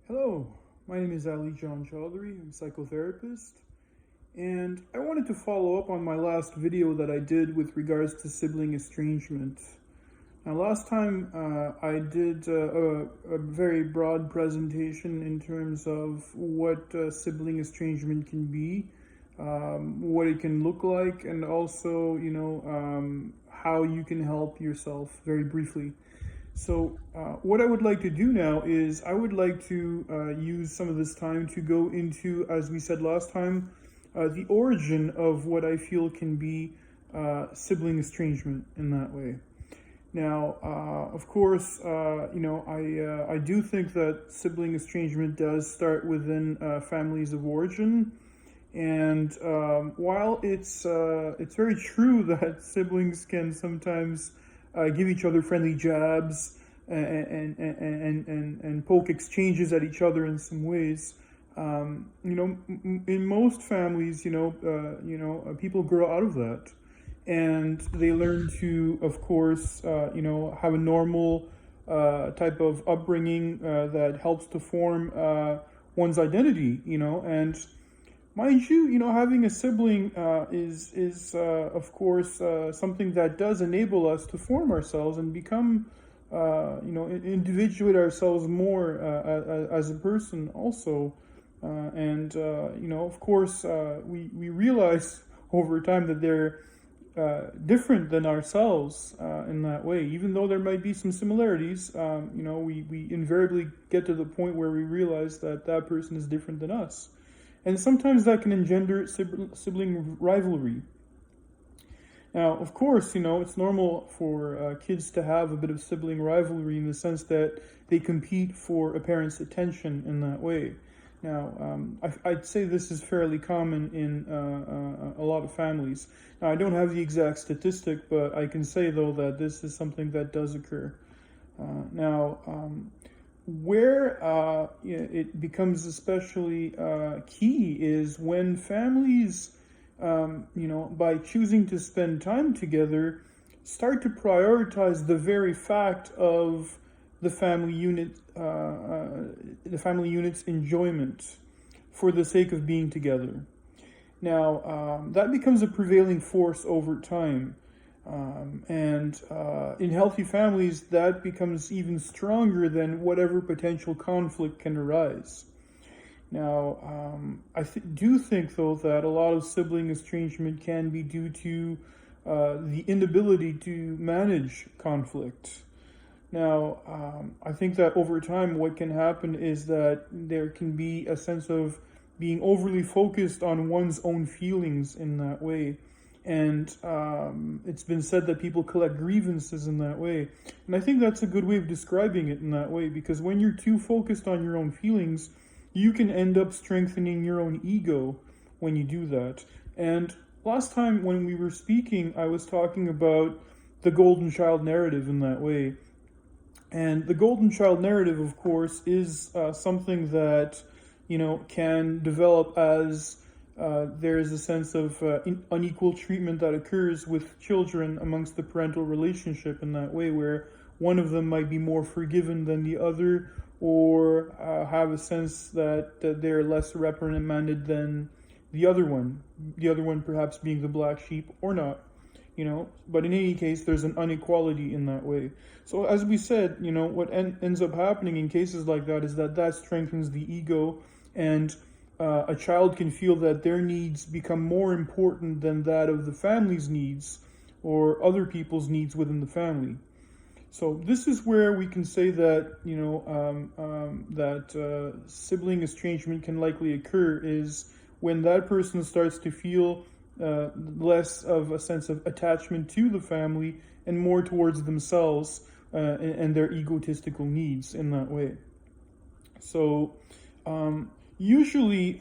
Hello, my name is Ali John Chaudhary. I'm a psychotherapist, and I wanted to follow up on my last video that I did with regards to sibling estrangement. Now, last time I did a very broad presentation in terms of what sibling estrangement can be, what it can look like, and also, how you can help yourself very briefly. So, what I would like to do now is I would like to use some of this time to go into, as we said last time, the origin of what I feel can be sibling estrangement in that way. Now, of course, I do think that sibling estrangement does start within families of origin, and while it's very true that siblings can sometimes give each other friendly jabs and poke exchanges at each other in some ways. In most families, people grow out of that, and they learn to, of course, have a normal type of upbringing that helps to form one's identity, and mind you, having a sibling is of course something that does enable us to form ourselves and become, individuate ourselves more as a person also. Of course, we realize over time that they're different than ourselves in that way. Even though there might be some similarities, we invariably get to the point where we realize that that person is different than us. And sometimes that can engender sibling rivalry. Now, of course, it's normal for kids to have a bit of sibling rivalry in the sense that they compete for a parent's attention in that way. Now, I'd say this is fairly common in a lot of families. Now, I don't have the exact statistic, but I can say, though, that this is something that does occur. Where it becomes especially key is when families, by choosing to spend time together, start to prioritize the very fact of the family unit's enjoyment for the sake of being together. Now, that becomes a prevailing force over time. And in healthy families, that becomes even stronger than whatever potential conflict can arise. Now, I do think, though, that a lot of sibling estrangement can be due to the inability to manage conflict. Now, I think that over time, what can happen is that there can be a sense of being overly focused on one's own feelings in that way. And it's been said that people collect grievances in that way. And I think that's a good way of describing it in that way, because when you're too focused on your own feelings, you can end up strengthening your own ego when you do that. And last time when we were speaking, I was talking about the golden child narrative in that way. And the golden child narrative, of course, is something that, can develop as there is a sense of unequal treatment that occurs with children amongst the parental relationship in that way, where one of them might be more forgiven than the other, or have a sense that they're less reprimanded than the other one perhaps being the black sheep or not. But in any case, there's an inequality in that way. So as we said, what ends up happening in cases like that is that strengthens the ego, and a child can feel that their needs become more important than that of the family's needs or other people's needs within the family. So this is where we can say that, sibling estrangement can likely occur is when that person starts to feel less of a sense of attachment to the family and more towards themselves and their egotistical needs in that way. So usually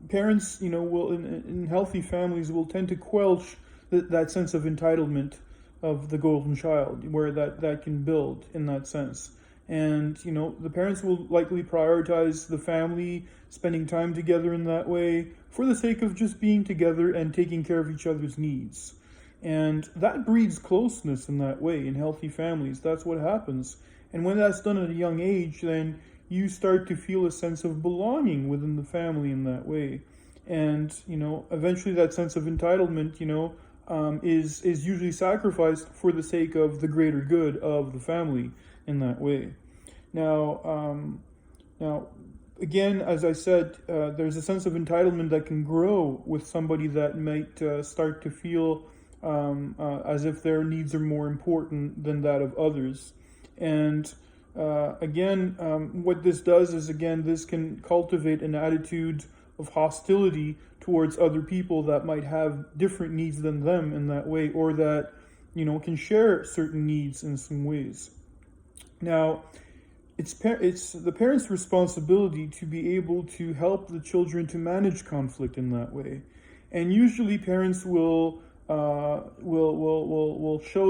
parents, will in healthy families will tend to quelch that sense of entitlement of the golden child, where that can build in that sense. And, the parents will likely prioritize the family, spending time together in that way, for the sake of just being together and taking care of each other's needs. And that breeds closeness in that way in healthy families. That's what happens. And when that's done at a young age, then you start to feel a sense of belonging within the family in that way. And, eventually that sense of entitlement, is usually sacrificed for the sake of the greater good of the family in that way. Now, again, as I said, there's a sense of entitlement that can grow with somebody that might start to feel as if their needs are more important than that of others. And what this does is, this can cultivate an attitude of hostility towards other people that might have different needs than them in that way, or that, can share certain needs in some ways. Now, it's the parents' responsibility to be able to help the children to manage conflict in that way. And usually parents will show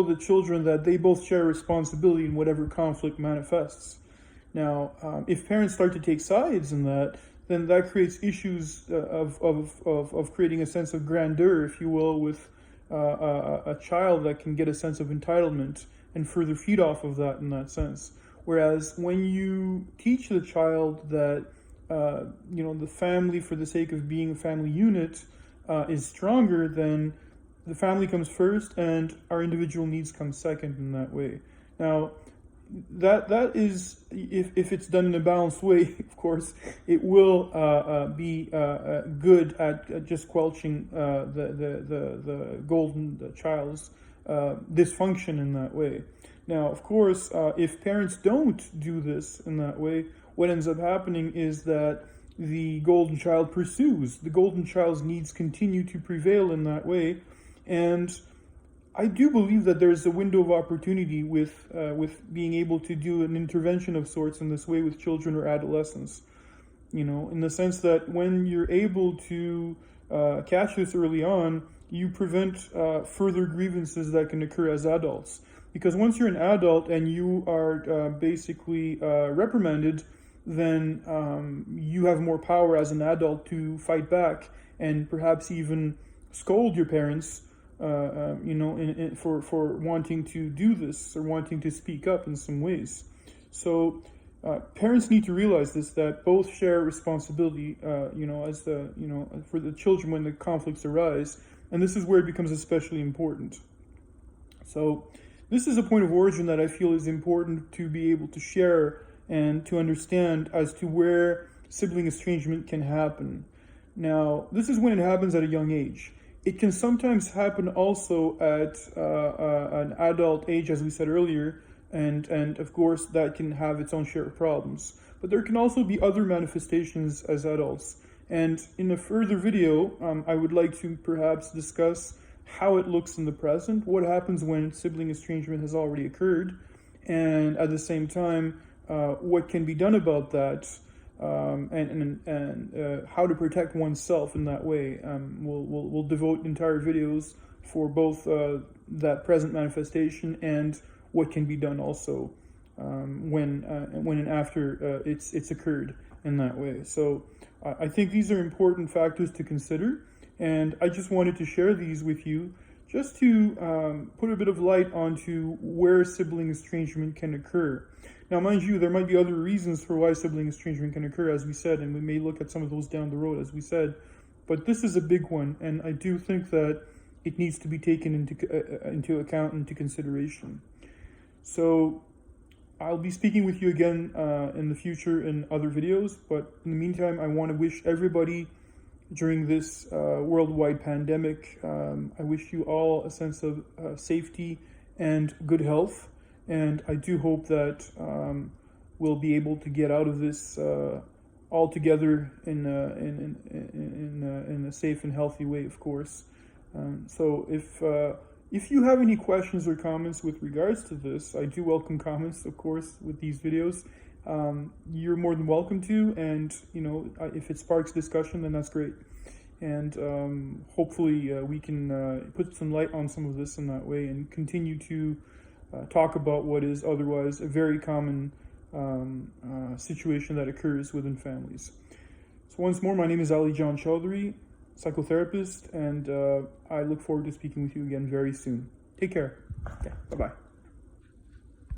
the children that they both share responsibility in whatever conflict manifests. Now, if parents start to take sides in that, then that creates issues of creating a sense of grandeur, if you will, with a child that can get a sense of entitlement and further feed off of that in that sense. Whereas when you teach the child that, the family, for the sake of being a family unit, is stronger, then the family comes first and our individual needs come second in that way. Now, that is, if it's done in a balanced way, of course, it will be good at just quelching the golden child's dysfunction in that way. Now, of course, if parents don't do this in that way, what ends up happening is that the golden child pursues. The golden child's needs continue to prevail in that way. And I do believe that there's a window of opportunity with being able to do an intervention of sorts in this way with children or adolescents. In the sense that when you're able to catch this early on, you prevent further grievances that can occur as adults. Because once you're an adult and you are basically reprimanded, then you have more power as an adult to fight back and perhaps even scold your parents, for wanting to do this or wanting to speak up in some ways. So parents need to realize this, that both share responsibility, for the children when the conflicts arise, and this is where it becomes especially important. So this is a point of origin that I feel is important to be able to share and to understand as to where sibling estrangement can happen. Now, this is when it happens at a young age. It can sometimes happen also at an adult age, as we said earlier, and of course that can have its own share of problems. But there can also be other manifestations as adults. And in a further video, I would like to perhaps discuss how it looks in the present, what happens when sibling estrangement has already occurred, and at the same time, what can be done about that, and how to protect oneself in that way. We'll devote entire videos for both that present manifestation and what can be done also when and after it's occurred in that way. So I think these are important factors to consider. And I just wanted to share these with you just to put a bit of light onto where sibling estrangement can occur. Now, mind you, there might be other reasons for why sibling estrangement can occur, as we said, and we may look at some of those down the road, as we said. But this is a big one, and I do think that it needs to be taken into account, into consideration. So I'll be speaking with you again in the future in other videos, but in the meantime, I want to wish everybody during this worldwide pandemic, I wish you all a sense of safety and good health, and I do hope that we'll be able to get out of this all together in a safe and healthy way, of course. So if you have any questions or comments with regards to this, I do welcome comments, of course, with these videos. You're more than welcome to, and if it sparks discussion, then that's great. And hopefully we can put some light on some of this in that way and continue to talk about what is otherwise a very common situation that occurs within families. So once more, my name is Ali John Chaudhary, psychotherapist, and I look forward to speaking with you again very soon. Take care. Okay, bye-bye.